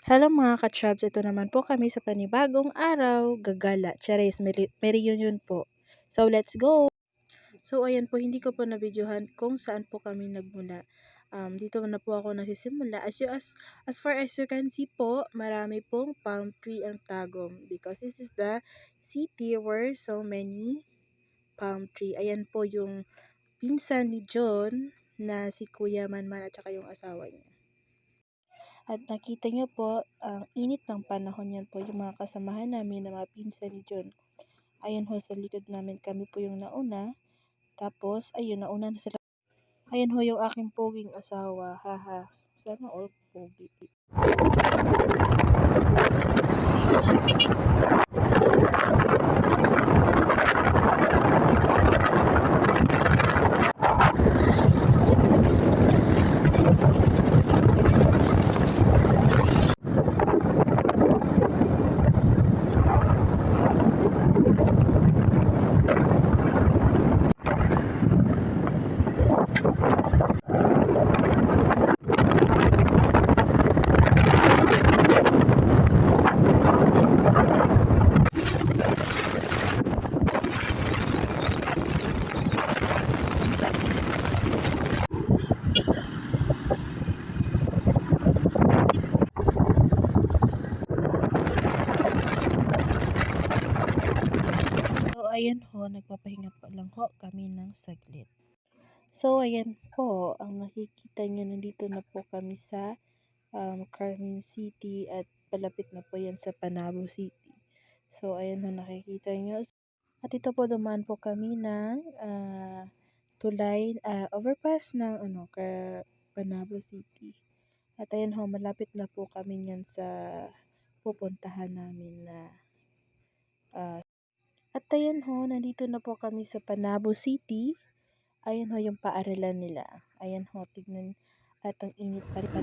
Hello mga ka-Chubs, ito naman po kami sa panibagong araw, gagala, charis, may reunion po. So let's go! So ayan po, hindi ko po na-videohan kung saan po kami nagmula. Dito na po ako nagsisimula. As far as you can see po, marami pong palm tree ang Tagum because this is the city where so many palm tree. Ayan po yung pinsan ni John na si Kuya Manman at saka yung asawa niya. At nakita niyo po, ang init ng panahon, yan po yung mga kasamahan namin na mga pinsan ni John. Ayun ho, sa likod namin kami po yung nauna. Tapos, ayun, nauna na sila. Ayun ho yung aking poging asawa. Haha, sana all pogi. Ayan ho, nagpapahinga pa lang ho kami ng saglit. So, ayan po, ang nakikita nyo, nandito na po kami sa Carmen City at palapit na po yan sa Panabo City. So, ayan ho, nakikita nyo. At ito po, dumaan po kami ng tulay, overpass ng Panabo City. At ayan ho, malapit na po kami yan sa pupuntahan namin na at ayan ho, nandito na po kami sa Panabo City. Ayan ho yung paaralan nila. Ayan ho, tignan. At ang init pa rin.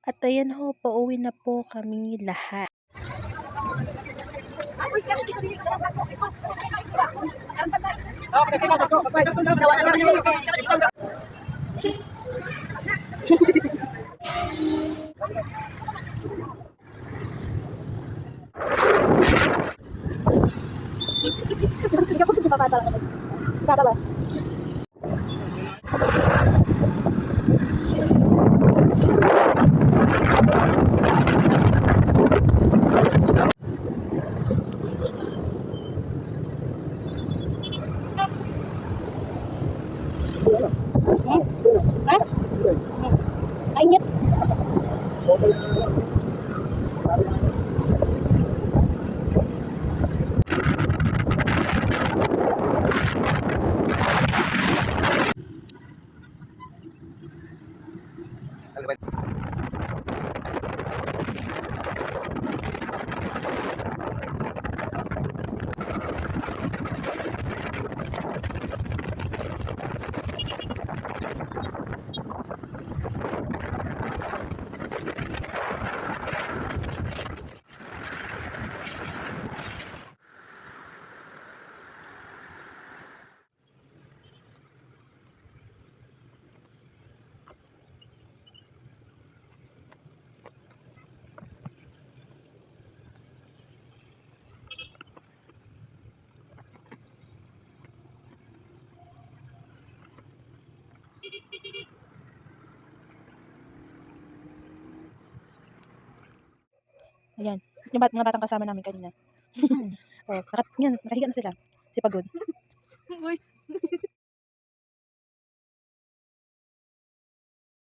At ayan ho, pauwi na po kami lahat. Init. Ayan, yung mga batang kasama namin kanina. Oh, nakahiga na sila. Si Pagod.